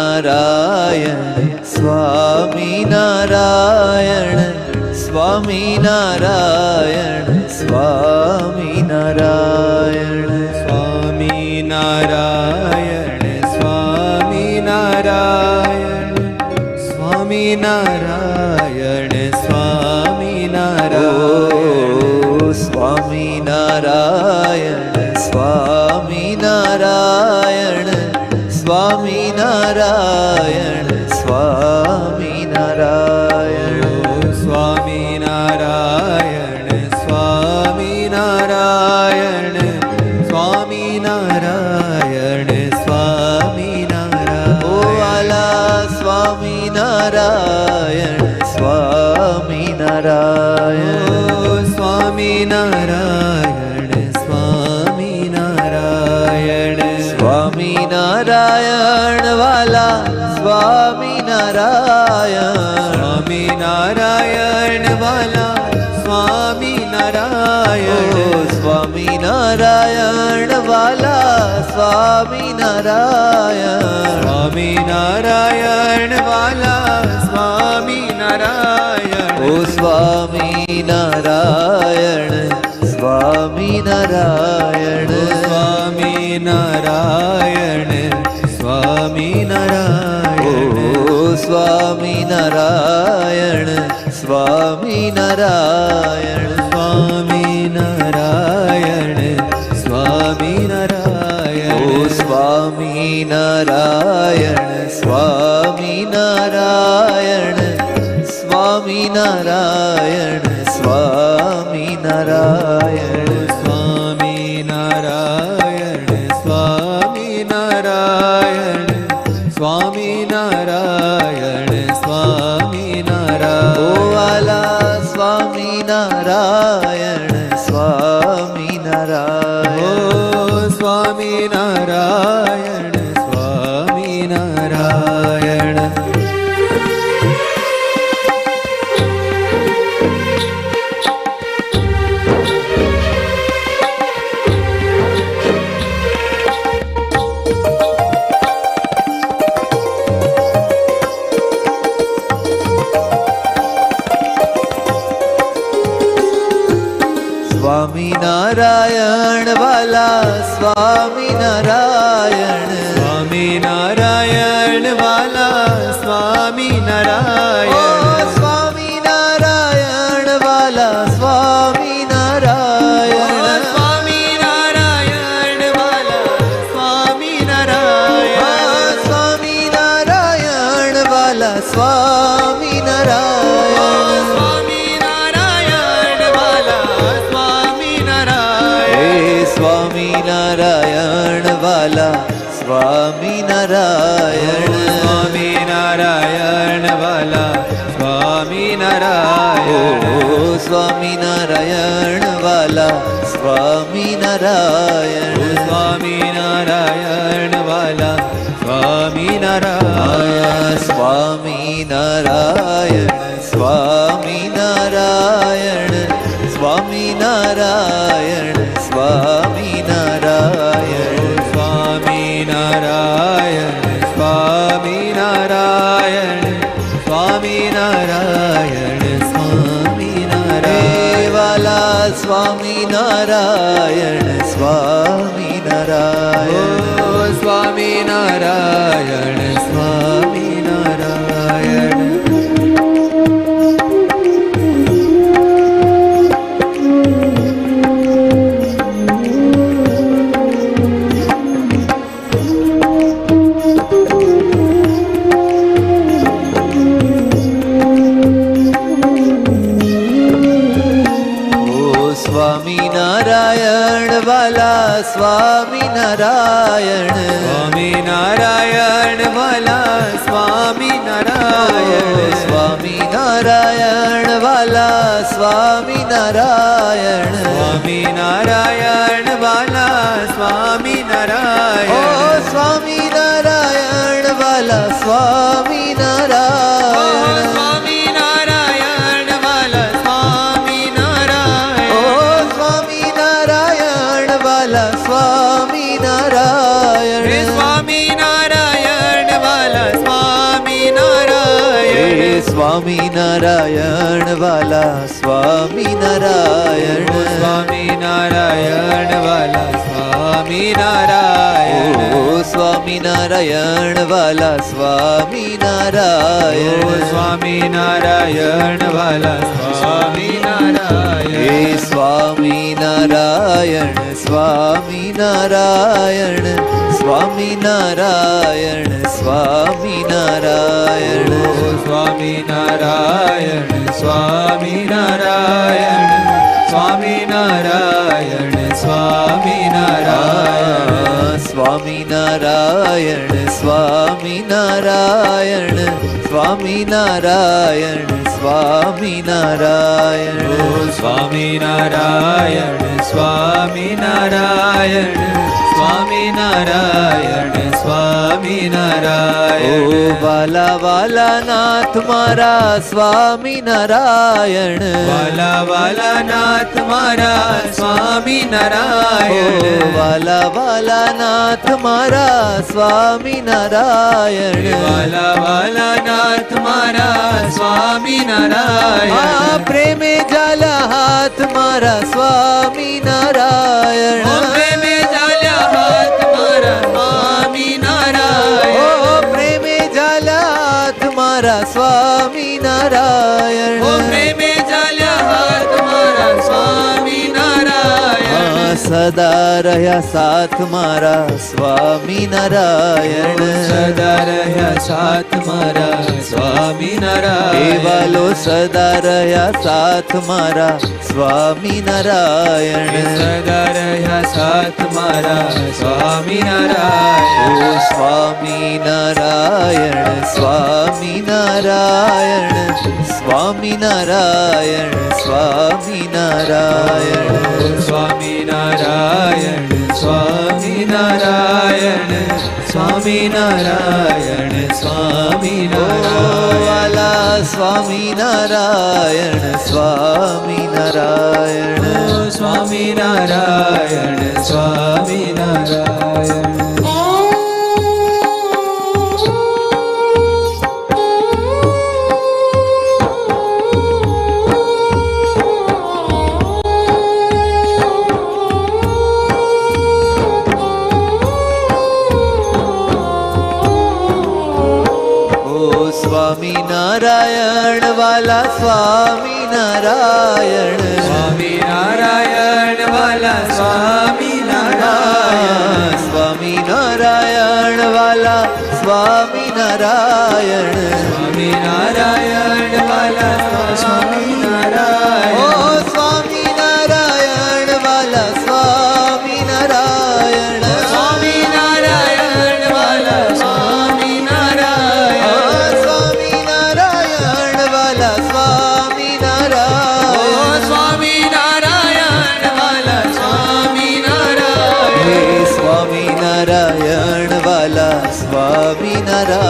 સ્વામિનારાયણ સ્વામિનારાયણ સ્વામિનારાયણ સ્વામિનારાયણ સ્વામિનારાયણ સ્વામિનારાયણ સ્વામિનારાયણ સ્વામિનારાયણ સ્વામિનારાયણ સ્વામિનારાયણ સ્વામિનારાયણ સ્વામિનારાયણ સ્વામિનારાયણ સ્વામિનારાયણ સ્વામિનારાયણ સ્વામિનારાયણ ઓ વાલા સ્વામિનારાયણ સ્વામિનારાયણ સ્વામિનારાયણ સ્વામિનારાયણ સ્વામિનારાયણ વાલા સ્વામિનારાયણ સ્વામિનારાયણ વાલા સ્વામિનારાયણ સ્વામિનારાયણ વાલા સ્વામિનારાયણ સ્વામિનારાયણ વાલા સ્વામિનારાયણ ઓ સ્વામિનારાયણ સ્વામિનારાયણ સ્વામિનારાયણ સ્વામિનારાયણ ઓ સ્વામિનારાયણ સ્વામિનારાયણ સ્વામિનારાયણ સ્વામિનારાયણ ઓ સ્વામિનારાયણ સ્વામિનારાયણ સ્વામિનારાયણ સ્વામિનારાયણ સ્વામિનારાયણ સ્વામિનારાયણ સ્વામિનારાયણ સ્વામિનારાયણ ઓ વાલા સ્વામિનારાયણ સ્વામિનારાયણ સ્વામિનારાયણ સ્વામિનારાયણ સ્વામિનારાયણ વાલા સ્વામિનારાયણ સ્વામિનારાયણ વાલા સ્વામિનારાયણ સ્વામિનારાયણ વાલા સ્વામિનારાયણ સ્વામિનારાયણ વાલા સ્વામિનારાયણ સ્વામિનારાયણ વાલા સ્વામિનારાયણ સ્વામિનારાયણ વાલા સ્વામિનારાયણ સ્વામિનારાયણ વાલા સ્વામિનારાયણ સ્વામિનારાયણ વાલા સ્વામિનારાયણ સ્વામિનારાયણ વાલા સ્વામિનારાયણ સ્વામિનારાયણ વાલા સ્વામિનારાયણ સ્વામિનારાયણ સ્વામિનારાયણ સ્વામિનારાયણ સ્વામિનારાયણ સ્વામિનારાયણ સ્વામિનારાયણ સ્વામિનારાયણ સ્વામિનારાયણ વાલા સ્વામિનારાયણ સ્વામિનારાયણ સ્વામિનારાયણ સ્વામિનારાયણ સ્વામિનારાયણ વાલા સ્વામિનારાયણ સ્વામિનારાયણ વાલા સ્વામિનારાયણ સ્વામિનારાયણ વાલા સ્વામિનારાયણ સ્વામિનારાયણ વાલા સ્વામિનારાયણ સ્વામિનારાયણ વાલા સ્વામિનારાયણ સ્વામિનારાયણ વાલા સ્વામિનારાયણ સ્વામિનારાયણ વાલા સ્વામિનારાયણ સ્વામિનારાયણ સ્વામિનારાયણ વાલા સ્વામિનારાયણ સ્વામિનારાયણ વાલા સ્વામિનારાયણ સ્વામિનારાયણ વાલા સ્વામિનારાયણ સ્વામિનારાયણ વાલા સ્વામિનારાયણ સ્વામિનારાયણ સ્વામિનારાયણ સ્વામિનારાયણ સ્વામિનારાયણ સ્વામિનારાયણ સ્વામિનારાયણ સ્વામિનારાયણ સ્વામિનારાયણ સ્વામિનારાયણ સ્વામિનારાયણ સ્વામિનારાયણ સ્વામિનારાયણ સ્વામિનારાયણ સ્વામિનારાયણ સ્વામિનારાયણ સ્વામિનારાયણ વાલા વાલા નાથ મારા સ્વામિનારાયણ વાલા વાલા નાથ મારા સ્વામિનારાયણ વાલા વાલા નાથ મારા સ્વામિનારાયણ વાલા વાલા નાથ મારા સ્વામિનારાયણ પ્રેમે જાલા હાથ મારા સ્વામિનારાયણ પ્રેમે ચાલ્યા હાથ મારા સ્વામિનારાયણ પ્રેમે જાલા હાથ મારા સ્વામિનારાયણ પ્રેમે ચાલ્યા હાથ મારા સ્વામિનારાયણ સદા રહ્યા સાથ મારા સ્વામિનારાયણ સદા રહ્યા સાથ મારા સ્વામિનારાયણ દેવાલો સદા રહ્યા સાથ મારા સ્વામિનારાયણ સદા રહ્યા સાથ મારા સ્વામિનારાયણ સ્વામિનારાયણ સ્વામિનારાયણ સ્વામિનારાયણ સ્વામિનારાયણ સ્વામિનારાયણ સ્વામિનારાયણ સ્વામિનારાયણ સ્વામિનારાયણ વાલા સ્વામિનારાયણ સ્વામિનારાયણ સ્વામિનારાયણ સ્વામિનારાયણ સ્વામિનારાયણ વાલા સ્વામિનારાયણ સ્વામિનારાયણ વાલા સ્વામિનારાયણ સ્વામિનારાયણ વાલા સ્વામિનારાયણ સ્વામિનારાયણ વાલા સ્વામિનારાયણ સ્વામિનારાયણ વાલા સ્વામિનારાયણ સ્વામિનારાયણ વાલા સ્વામિનારાયણ સ્વામિનારાયણ વાલા સ્વામિનારાયણ સ્વામિનારાયણ વાલા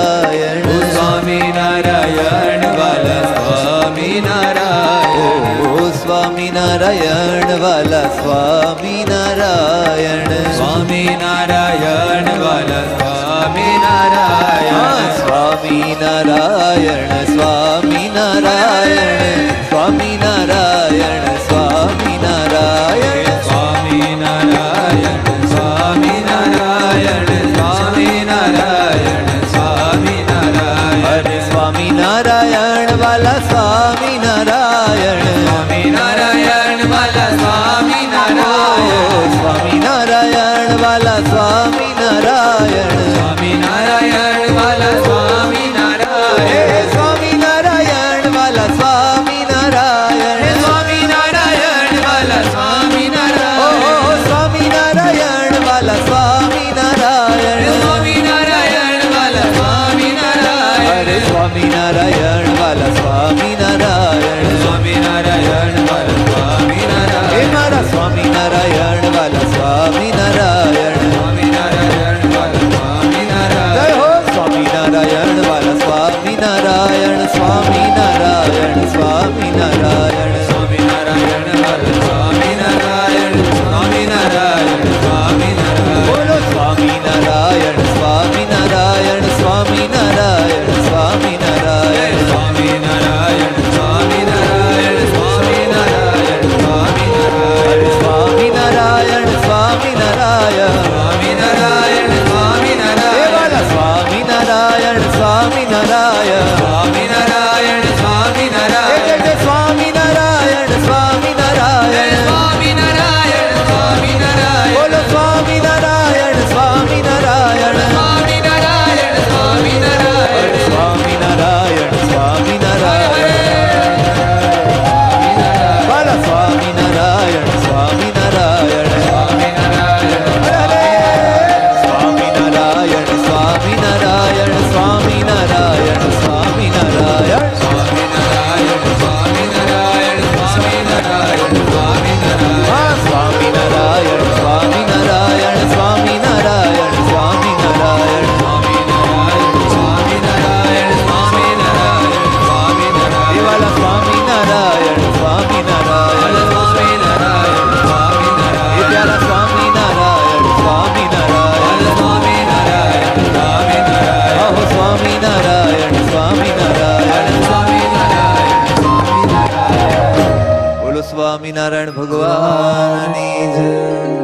સ્વામિનારાયણ સ્વામિનારાયણ વાલા સ્વામિનારાયણ સ્વામિનારાયણ વાલા સ્વામિનારાયણ સ્વામિનારાયણ વાલા સ્વામિનારાયણ સ્વામિનારાયણ વાલા સ્વામિનારાયણ સ્વામિનારાયણ સ્વામિનારાયણ સ્વામિનારાયણ સ્વામિનારાયણ સ્વામિનારાયણ સ્વામિનારાયણ સ્વામિનારાયણ સ્વામિનારાયણ સ્વામિનારાયણ વાલા સ્વામિનારાયણ સ્વામિનારાયણ વાલા સ્વામિનારાયણ સ્વામિનારાયણ વાલા સ્વામિનારાયણ સ્વામિનારાયણ વાલા સ્વામિનારાયણ સ્વામિનારાયણ વાલા સ્વામિનારાયણ ભગવાનની જય.